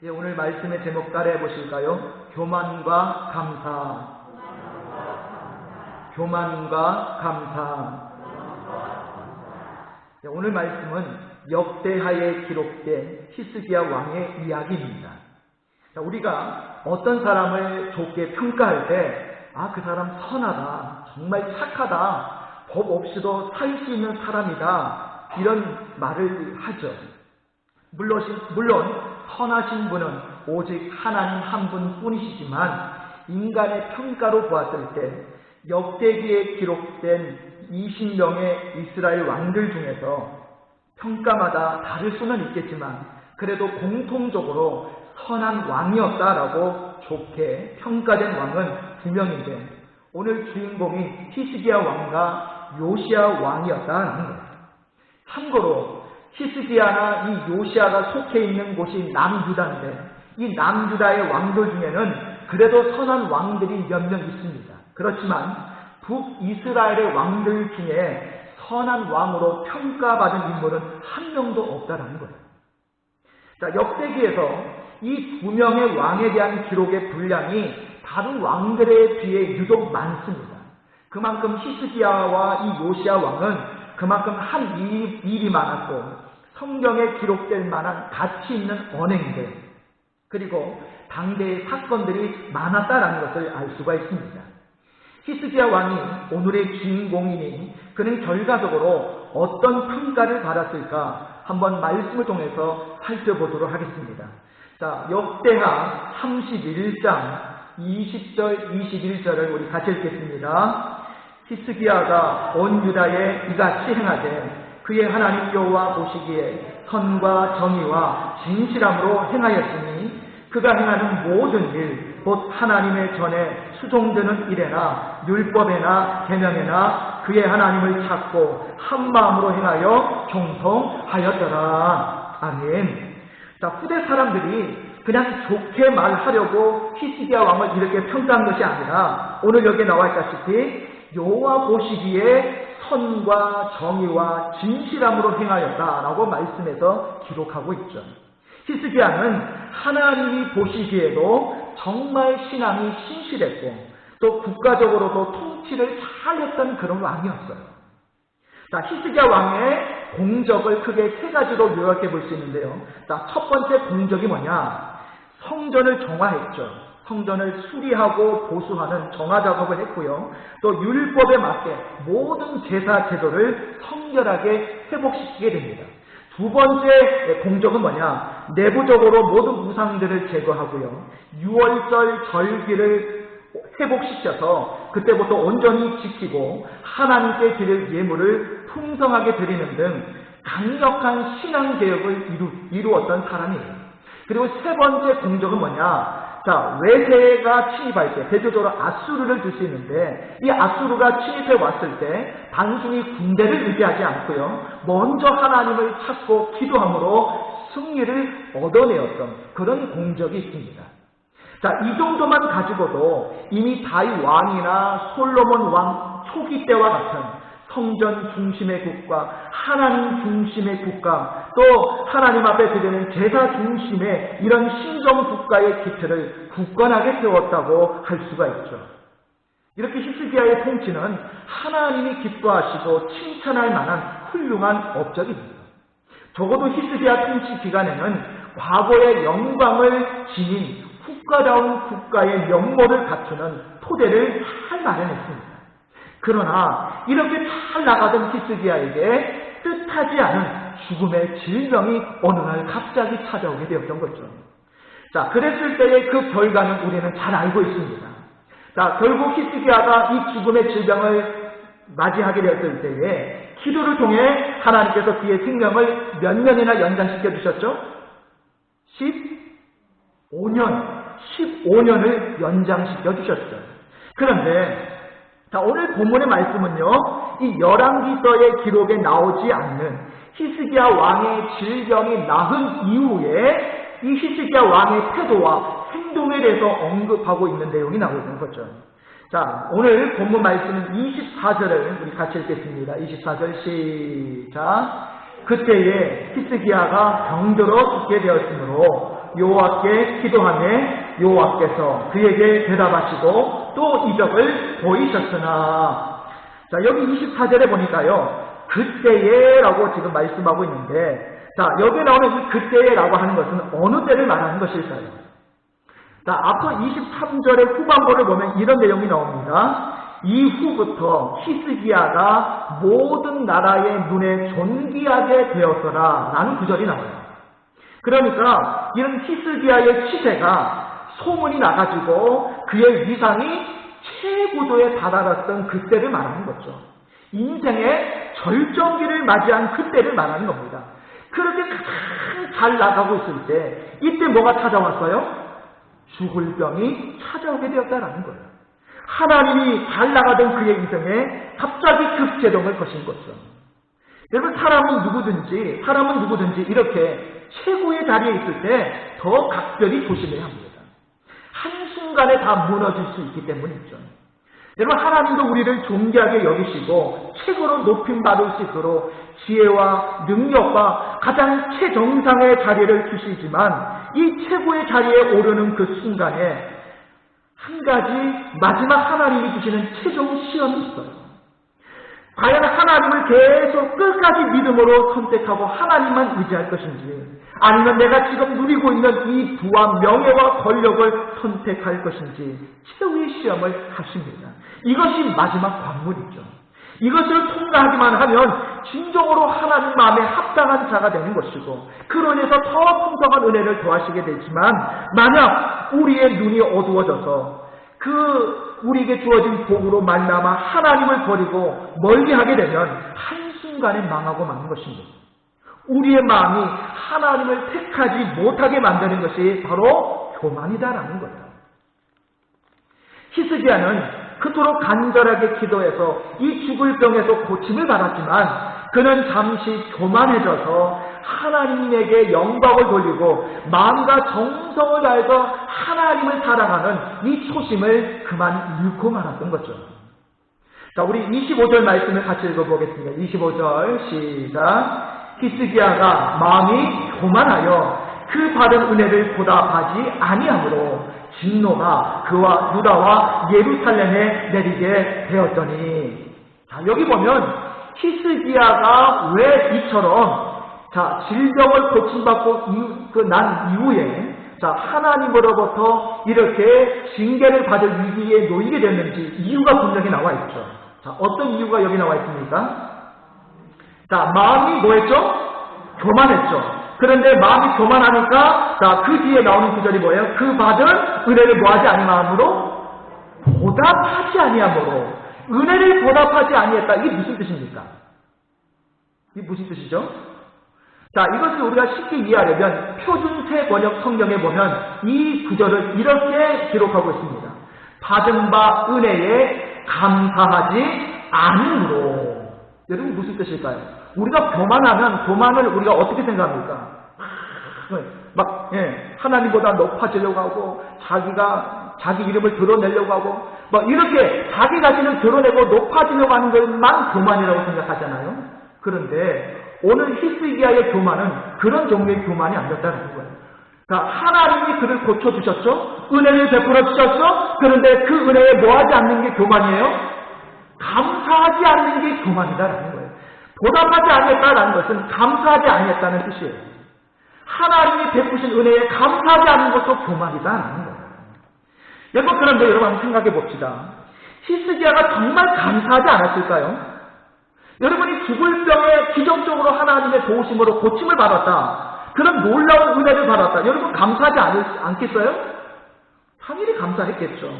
오늘 말씀의 제목 따라해 보실까요? 교만과 감사. 교만과 감사. 오늘 말씀은 역대하에 기록된 히스기야 왕의 이야기입니다. 우리가 어떤 사람을 좋게 평가할 때 그 사람 선하다, 정말 착하다, 법 없이도 살 수 있는 사람이다, 이런 말을 하죠. 물론 선하신 분은 오직 하나님 한 분뿐이시지만 인간의 평가로 보았을 때 역대기에 기록된 20명의 이스라엘 왕들 중에서 평가마다 다를 수는 있겠지만 그래도 공통적으로 선한 왕이었다라고 좋게 평가된 왕은 두 명인데 오늘 주인공이 히스기야 왕과 요시야 왕이었다는 거예요. 참고로 히스기야나 이 요시야가 속해 있는 곳이 남유다인데 이 남유다의 왕들 중에는 그래도 선한 왕들이 몇 명 있습니다. 그렇지만 북이스라엘의 왕들 중에 선한 왕으로 평가받은 인물은 한 명도 없다는 거예요. 자, 역대기에서 이 두 명의 왕에 대한 기록의 분량이 다른 왕들에 비해 유독 많습니다. 그만큼 히스기야와 이 요시야 왕은 그만큼 한 일이 많았고 성경에 기록될 만한 가치 있는 언행들 그리고 당대의 사건들이 많았다라는 것을 알 수가 있습니다. 히스기야 왕이 오늘의 주인공이니 그는 결과적으로 어떤 평가를 받았을까 한번 말씀을 통해서 살펴보도록 하겠습니다. 자, 역대하 31장 20절 21절을 우리 같이 읽겠습니다. 히스기야가 온 유다에 이같이 행하되 그의 하나님 여호와 보시기에 선과 정의와 진실함으로 행하였으니 그가 행하는 모든 일 곧 하나님의 전에 수종되는 일에나 율법에나 계명에나 그의 하나님을 찾고 한 마음으로 행하여 경통하였더라. 아멘. 자, 후대 사람들이 그냥 좋게 말하려고 히스기야 왕을 이렇게 평가한 것이 아니라 오늘 여기에 나와 있다시피 여호와 보시기에 선과 정의와 진실함으로 행하였다라고 말씀해서 기록하고 있죠. 히스기야는 하나님이 보시기에도 정말 신앙이 신실했고 또 국가적으로도 통치를 잘했던 그런 왕이었어요. 자, 히스기야 왕의 공적을 크게 세 가지로 요약해 볼 수 있는데요. 자, 첫 번째 공적이 뭐냐? 성전을 정화했죠. 성전을 수리하고 보수하는 정화 작업을 했고요. 또 율법에 맞게 모든 제사 제도를 성결하게 회복시키게 됩니다. 두 번째 공적은 뭐냐? 내부적으로 모든 우상들을 제거하고요. 유월절 절기를 회복시켜서 그때부터 온전히 지키고 하나님께 드릴 예물을 풍성하게 드리는 등 강력한 신앙개혁을 이루었던 사람이에요. 그리고 세 번째 공적은 뭐냐? 자, 외세가 침입할 때 대표적으로 아수르를 들 수 있는데 이 아수르가 침입해 왔을 때 단순히 군대를 의지하지 않고요. 먼저 하나님을 찾고 기도함으로 승리를 얻어내었던 그런 공적이 있습니다. 자, 이 정도만 가지고도 이미 다윗 왕이나 솔로몬 왕 초기 때와 같은 성전 중심의 국가, 하나님 중심의 국가, 또 하나님 앞에 드리는 제사 중심의 이런 신정 국가의 기틀을 굳건하게 세웠다고 할 수가 있죠. 이렇게 히스기야의 통치는 하나님이 기뻐하시고 칭찬할 만한 훌륭한 업적입니다. 적어도 히스기야 통치 기간에는 과거의 영광을 지닌 국가다운 국가의 면모를 갖추는 토대를 잘 마련했습니다. 그러나 이렇게 잘 나가던 히스기야에게 뜻하지 않은 죽음의 질병이 어느 날 갑자기 찾아오게 되었던 거죠. 자, 그랬을 때의 그 결과는 우리는 잘 알고 있습니다. 자, 결국 히스기야가 이 죽음의 질병을 맞이하게 되었을 때에 기도를 통해 하나님께서 그의 생명을 몇 년이나 연장시켜 주셨죠? 15년을 연장시켜 주셨어요. 그런데 자, 오늘 본문의 말씀은요, 이 열왕기서의 기록에 나오지 않는 히스기야 왕의 질병이 나은 이후에 이 히스기야 왕의 태도와 행동에 대해서 언급하고 있는 내용이 나오고 있는 거죠. 자, 오늘 본문 말씀은 24절을 우리 같이 읽겠습니다. 24절 시작. 그때에 히스기야가 병들어 죽게 되었으므로 여호와께 기도하매 여호와께서 그에게 대답하시고 또 이적을 보이셨으나. 자, 여기 24절에 보니까요, 그때에 라고 지금 말씀하고 있는데, 자, 여기에 나오는 이 그때에 라고 하는 것은 어느 때를 말하는 것일까요? 자, 앞서 23절의 후반부를 보면 이런 내용이 나옵니다. 이후부터 히스기야가 모든 나라의 눈에 존귀하게 되었더라 라는 구절이 나와요. 그러니까 이런 히스기야의 치세가 소문이 나가지고 그의 위상이 최고조에 다다랐던 그때를 말하는 거죠. 인생의 절정기를 맞이한 그때를 말하는 겁니다. 그렇게 가장 잘 나가고 있을 때 이때 뭐가 찾아왔어요? 죽을 병이 찾아오게 되었다라는 거예요. 하나님이 잘 나가던 그의 인생에 갑자기 급제동을 거신 거죠. 여러분, 사람은 누구든지 이렇게 최고의 자리에 있을 때 더 각별히 조심해야 합니다. 한순간에 다 무너질 수 있기 때문이죠. 여러분, 하나님도 우리를 존귀하게 여기시고 최고로 높임받을 수 있도록 지혜와 능력과 가장 최정상의 자리를 주시지만 이 최고의 자리에 오르는 그 순간에 한 가지 마지막 하나님이 주시는 최종 시험이 있어요. 과연 하나님을 계속 끝까지 믿음으로 선택하고 하나님만 의지할 것인지, 아니면 내가 지금 누리고 있는 이 부와 명예와 권력을 선택할 것인지 최후의 시험을 하십니다. 이것이 마지막 관문이죠. 이것을 통과하기만 하면 진정으로 하나님 마음에 합당한 자가 되는 것이고, 그로 인해서 더 풍성한 은혜를 더하시게 되지만, 만약 우리의 눈이 어두워져서 우리에게 주어진 복으로 말미암아 하나님을 버리고 멀리하게 되면 한순간에 망하고 마는 것입니다. 우리의 마음이 하나님을 택하지 못하게 만드는 것이 바로 교만이다라는 거예요. 히스기야는 그토록 간절하게 기도해서 이 죽을 병에서 고침을 받았지만 그는 잠시 교만해져서 하나님에게 영광을 돌리고 마음과 정성을 다해서 하나님을 사랑하는 이 초심을 그만 잃고 말았던 거죠. 자, 우리 25절 말씀을 같이 읽어보겠습니다. 25절 시작. 히스기야가 마음이 교만하여 그 받은 은혜를 보답하지 아니하므로 진노가 그와 유다와 예루살렘에 내리게 되었더니. 자, 여기 보면 히스기야가 왜 이처럼 질병을 고침받고 난 이후에 하나님으로부터 이렇게 징계를 받을 위기에 놓이게 됐는지 이유가 분명히 나와 있죠. 자, 어떤 이유가 여기 나와 있습니까? 자, 마음이 뭐였죠? 교만했죠. 그런데 마음이 교만하니까 그 뒤에 나오는 구절이 뭐예요? 그 받은 은혜를 뭐하지 아니함으로? 보답하지 아니함으로. 은혜를 보답하지 아니했다. 이게 무슨 뜻입니까? 이게 무슨 뜻이죠? 자, 이것을 우리가 쉽게 이해하려면 표준세 번역 성경에 보면 이 구절을 이렇게 기록하고 있습니다. 받은 바 은혜에 감사하지 않으므로. 여러분, 무슨 뜻일까요? 우리가 교만을 우리가 어떻게 생각합니까? 하나님보다 높아지려고 하고, 자기 이름을 드러내려고 하고, 이렇게 자기 자신을 드러내고 높아지려고 하는 것만 교만이라고 생각하잖아요. 그런데 오늘 히스기야의 교만은 그런 종류의 교만이 아니었다는 거예요. 하나님이 그를 고쳐주셨죠? 은혜를 베풀어 주셨죠? 그런데 그 은혜에 뭐하지 않는 게 교만이에요? 감사하지 않는 게 교만이다라는 거예요. 보답하지 않았다라는 것은 감사하지 않았다는 뜻이에요. 하나님이 베푸신 은혜에 감사하지 않는 것도 교만이다라는 거예요. 여러분, 그런데 여러분 한번 생각해 봅시다. 히스기야가 정말 감사하지 않았을까요? 여러분이 죽을 병에 기적적으로 하나님의 도우심으로 고침을 받았다. 그런 놀라운 은혜를 받았다. 여러분 감사하지 않겠어요? 당연히 감사했겠죠.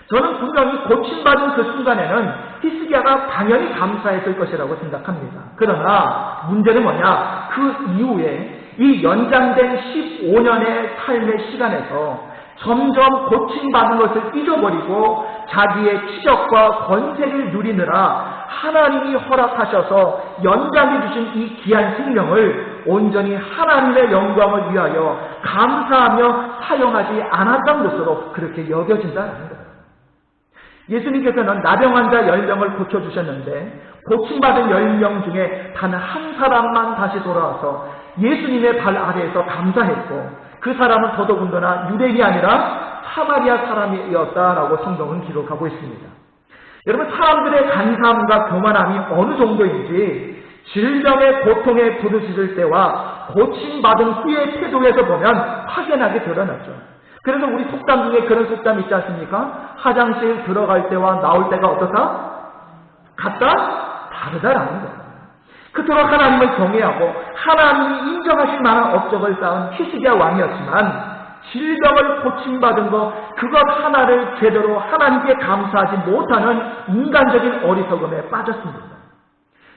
저는 분명히 고침받은 그 순간에는 히스기야가 당연히 감사했을 것이라고 생각합니다. 그러나 문제는 뭐냐? 그 이후에 이 연장된 15년의 삶의 시간에서 점점 고침받은 것을 잊어버리고 자기의 치적과 권세를 누리느라 하나님이 허락하셔서 연장해 주신 이 귀한 생명을 온전히 하나님의 영광을 위하여 감사하며 사용하지 않았던 것으로 그렇게 여겨진다는 거예요. 예수님께서는 나병 환자 10명을 고쳐주셨는데 고침받은 10명 중에 단 한 사람만 다시 돌아와서 예수님의 발 아래에서 감사했고 그 사람은 더더군다나 유대인이 아니라 사마리아 사람이었다라고 성경은 기록하고 있습니다. 여러분, 사람들의 간사함과 교만함이 어느 정도인지 질병의 고통에 부르짖을 때와 고침받은 후의 태도에서 보면 확연하게 드러났죠. 그래서 우리 속담 중에 그런 속담이 있지 않습니까? 화장실 들어갈 때와 나올 때가 어떻다? 같다? 다르다라는 거예요. 그토록 하나님을 경외하고 하나님이 인정하실 만한 업적을 쌓은 히스기야 왕이었지만 질병을 고침받은 것 그것 하나를 제대로 하나님께 감사하지 못하는 인간적인 어리석음에 빠졌습니다.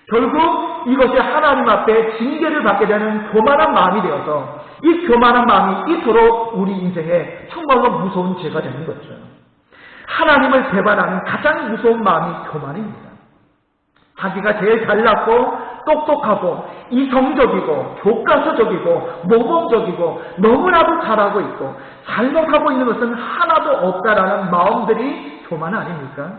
결국 이것이 하나님 앞에 징계를 받게 되는 교만한 마음이 되어서 이 교만한 마음이 이토록 우리 인생에 정말로 무서운 죄가 되는 거죠. 하나님을 배반하는 가장 무서운 마음이 교만입니다. 자기가 제일 잘났고 똑똑하고 이성적이고 교과서적이고 모범적이고 너무나도 잘하고 있고 잘못하고 있는 것은 하나도 없다라는 마음들이 교만 아닙니까?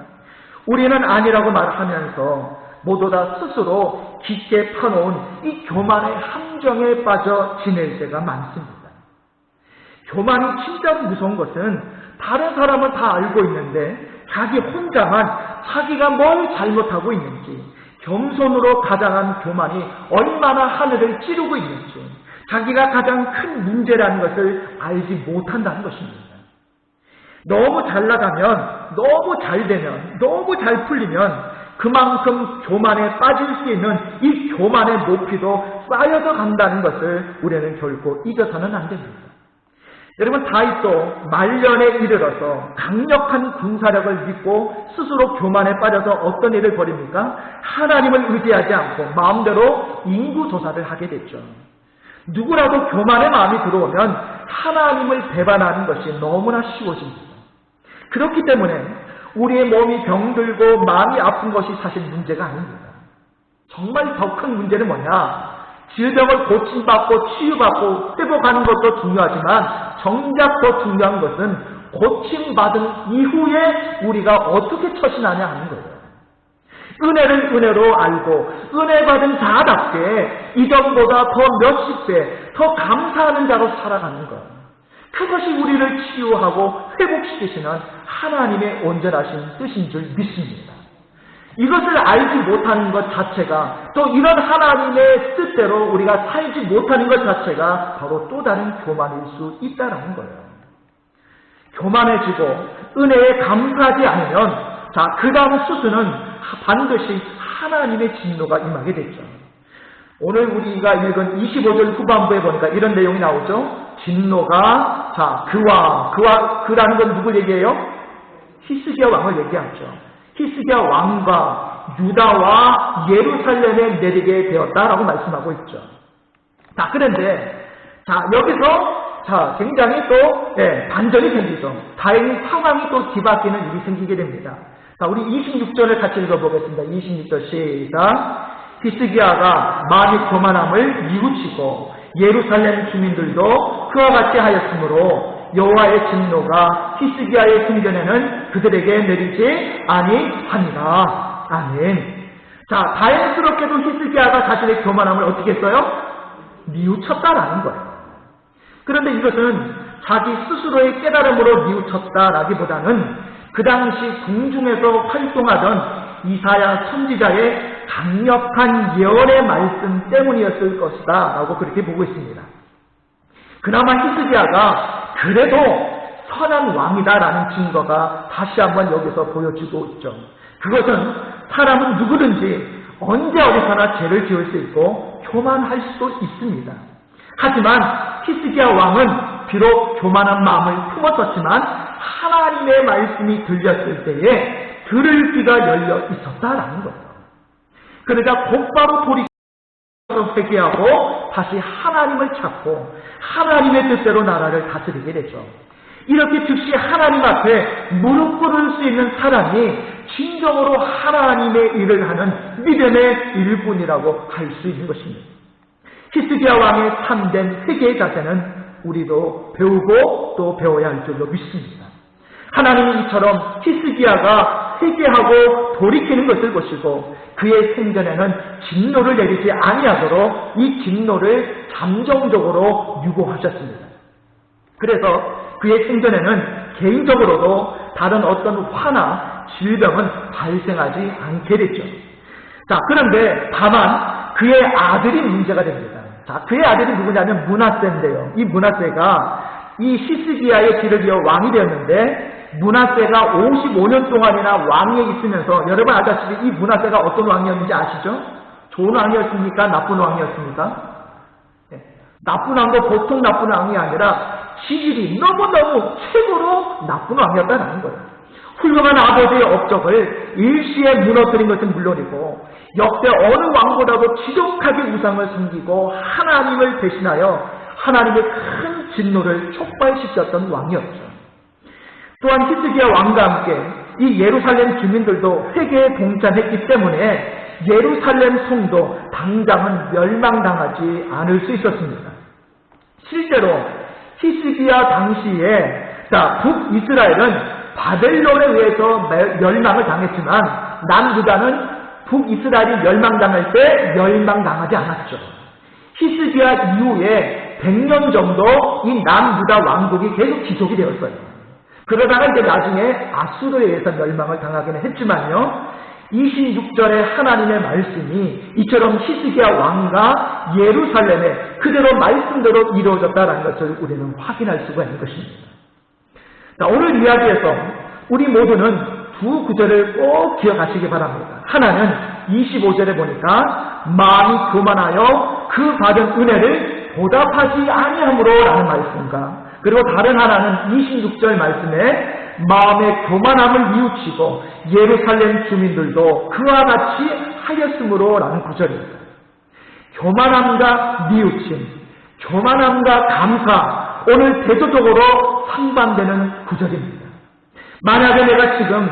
우리는 아니라고 말하면서 모두 다 스스로 깊게 파놓은 이 교만의 함정에 빠져 지낼 때가 많습니다. 교만이 진짜 무서운 것은 다른 사람은 다 알고 있는데 자기 혼자만 자기가 뭘 잘못하고 있는지 겸손으로 가장한 교만이 얼마나 하늘을 찌르고 있는지 자기가 가장 큰 문제라는 것을 알지 못한다는 것입니다. 너무 잘 나가면, 너무 잘 되면, 너무 잘 풀리면 그만큼 교만에 빠질 수 있는 이 교만의 높이도 쌓여서 간다는 것을 우리는 결코 잊어서는 안 됩니다. 여러분, 다윗도 말년에 이르러서 강력한 군사력을 믿고 스스로 교만에 빠져서 어떤 일을 벌입니까? 하나님을 의지하지 않고 마음대로 인구조사를 하게 됐죠. 누구라도 교만의 마음이 들어오면 하나님을 배반하는 것이 너무나 쉬워집니다. 그렇기 때문에 우리의 몸이 병들고 마음이 아픈 것이 사실 문제가 아닙니다. 정말 더 큰 문제는 뭐냐? 질병을 고침받고 치유받고 회복하는 것도 중요하지만 정작 더 중요한 것은 고침받은 이후에 우리가 어떻게 처신하냐 하는 거예요. 은혜를 은혜로 알고 은혜 받은 자답게 이전보다 더 몇십 배 더 감사하는 자로 살아가는 것. 그것이 우리를 치유하고 회복시키시는 하나님의 온전하신 뜻인 줄 믿습니다. 이것을 알지 못하는 것 자체가 또 이런 하나님의 뜻대로 우리가 살지 못하는 것 자체가 바로 또 다른 교만일 수 있다는 거예요. 교만해지고 은혜에 감사하지 않으면 그 다음 수순은 반드시 하나님의 진노가 임하게 되죠. 오늘 우리가 읽은 25절 후반부에 보니까 이런 내용이 나오죠. 진노가 그라는 건 누굴 얘기해요? 히스기야 왕을 얘기하죠. 히스기야 왕과 유다와 예루살렘에 내리게 되었다라고 말씀하고 있죠. 그런데 여기서 굉장히 또 반전이 생기죠. 다행히 상황이 또 뒤바뀌는 일이 생기게 됩니다. 우리 26절을 같이 읽어보겠습니다. 26절 시작. 히스기야가 마음이 교만함을 뉘우치고 예루살렘 주민들도 그와 같이 하였으므로 여호와의 진노가 히스기야의 궁전에는 그들에게 내리지 아니하니라. 아멘. 다행스럽게도 히스기야가 자신의 교만함을 어떻게 했어요? 뉘우쳤다라는 거예요. 그런데 이것은 자기 스스로의 깨달음으로 뉘우쳤다라기보다는 그 당시 궁중에서 활동하던 이사야 선지자의 강력한 예언의 말씀 때문이었을 것이다 라고 그렇게 보고 있습니다. 그나마 히스기야가 그래도 선한 왕이다라는 증거가 다시 한번 여기서 보여주고 있죠. 그것은 사람은 누구든지 언제 어디서나 죄를 지을 수 있고 교만할 수도 있습니다. 하지만 히스기야 왕은 비록 교만한 마음을 품었었지만 하나님의 말씀이 들렸을 때에 들을 귀가 열려 있었다라는 거예요. 그러자 곧바로 돌이켜서 회개하고 다시 하나님을 찾고 하나님의 뜻대로 나라를 다스리게 되죠. 이렇게 즉시 하나님 앞에 무릎 꿇을 수 있는 사람이 진정으로 하나님의 일을 하는 믿음의 일꾼이라고 할 수 있는 것입니다. 히스기야 왕의 참된 회개의 자세는 우리도 배우고 또 배워야 할 줄로 믿습니다. 하나님은 이처럼 히스기야가 회개하고 돌이키는 것을 보시고 그의 생전에는 진노를 내리지 아니하도록 이 진노를 잠정적으로 유고하셨습니다. 그래서 그의 생전에는 개인적으로도 다른 어떤 화나 질병은 발생하지 않게 됐죠. 자, 그런데 다만 그의 아들이 문제가 됩니다. 자, 그의 아들이 누구냐면 므낫세인데요. 이 므낫세가 이 히스기야의 뒤를 이어 왕이 되었는데, 므낫세가 55년 동안이나 왕위에 있으면서, 여러분 알다시피 이 므낫세가 어떤 왕이었는지 아시죠? 좋은 왕이었습니까? 나쁜 왕이었습니까? 네. 나쁜 왕도 보통 나쁜 왕이 아니라 지질이 너무너무 최고로 나쁜 왕이었다는 거예요. 훌륭한 아버지의 업적을 일시에 무너뜨린 것은 물론이고, 역대 어느 왕보다도 지독하게 우상을 섬기고 하나님을 대신하여 하나님의 큰 진노를 촉발시켰던 왕이었죠. 또한 히스기야 왕과 함께 이 예루살렘 주민들도 회개에 동참했기 때문에 예루살렘 성도 당장은 멸망당하지 않을 수 있었습니다. 실제로 히스기야 당시에 북이스라엘은 바벨론에 의해서 멸망을 당했지만 남유다는 북이스라엘이 멸망당할 때 멸망당하지 않았죠. 히스기야 이후에 100년 정도 이 남유다 왕국이 계속 지속이 되었어요. 그러다가 이제 나중에 아수르에 의해서 멸망을 당하기는 했지만요. 26절의 하나님의 말씀이 이처럼 히스기야 왕과 예루살렘에 그대로 말씀대로 이루어졌다는 것을 우리는 확인할 수가 있는 것입니다. 자, 오늘 이야기에서 우리 모두는 두 구절을 꼭 기억하시기 바랍니다. 하나는 25절에 보니까 마음이 교만하여 그 받은 은혜를 보답하지 아니함으로 라는 말씀과, 그리고 다른 하나는 26절 말씀에 마음의 교만함을 뉘우치고 예루살렘 주민들도 그와 같이 하였으므로 라는 구절입니다. 교만함과 뉘우침, 교만함과 감사, 오늘 대조적으로 상반되는 구절입니다. 만약에 내가 지금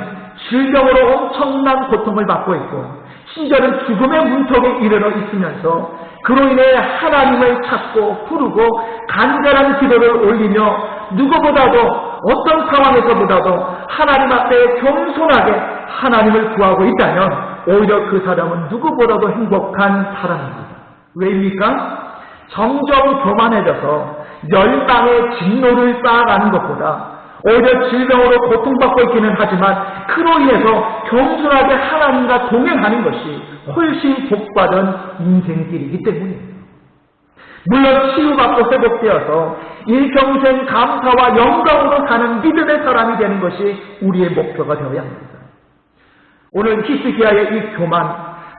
질병으로 엄청난 고통을 받고 있고 심지어는 죽음의 문턱에 이르러 있으면서 그로 인해 하나님을 찾고 부르고 간절한 기도를 올리며 누구보다도 어떤 상황에서보다도 하나님 앞에 겸손하게 하나님을 구하고 있다면 오히려 그 사람은 누구보다도 행복한 사람입니다. 왜입니까? 점점 교만해져서 멸망의 진노를 쌓아가는 것보다 오히려 질병으로 고통받고 있기는 하지만 그로 인해서 겸손하게 하나님과 동행하는 것이 훨씬 복받은 인생길이기 때문입니다. 물론 치유받고 회복되어서 일평생 감사와 영광으로 사는 믿음의 사람이 되는 것이 우리의 목표가 되어야 합니다. 오늘 히스기야의 이 교만,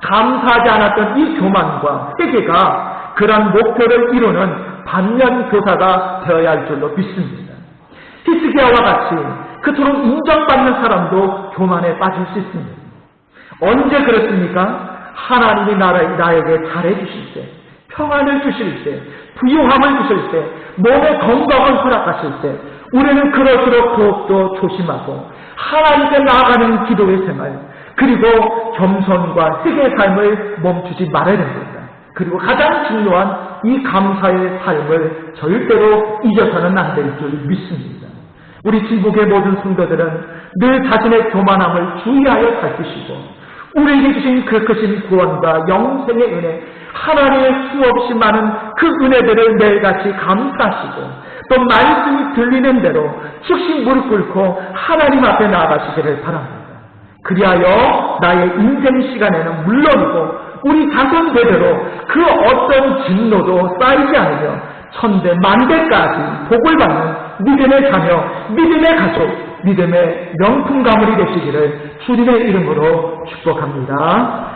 감사하지 않았던 이 교만과 회개가 그런 목표를 이루는 반면교사가 되어야 할 줄로 믿습니다. 히스기야와 같이 그토록 인정받는 사람도 교만에 빠질 수 있습니다. 언제 그렇습니까? 하나님이 나에게 잘해주실 때, 평안을 주실 때, 부유함을 주실 때, 몸의 건강을 허락하실 때 우리는 그럴수록 더욱더 조심하고 하나님께 나아가는 기도의 생활, 그리고 겸손과 회개의 삶을 멈추지 말아야 됩니다. 그리고 가장 중요한 이 감사의 삶을 절대로 잊어서는 안 될 줄 믿습니다. 우리 진국의 모든 성도들은 늘 자신의 교만함을 주의하여 살피시고 우리에게 주신 그 크신 구원과 영생의 은혜, 하나님의 수없이 많은 그 은혜들을 매일같이 감사하시고 또 말씀이 들리는 대로 즉시 무릎 꿇고 하나님 앞에 나아가시기를 바랍니다. 그리하여 나의 인생 시간에는 물론이고 우리 자손 대대로 그 어떤 진노도 쌓이지 않으며 천대 만대까지 복을 받는 믿음의 자녀, 믿음의 가족, 믿음의 명품 가문이 되시기를 주님의 이름으로 축복합니다.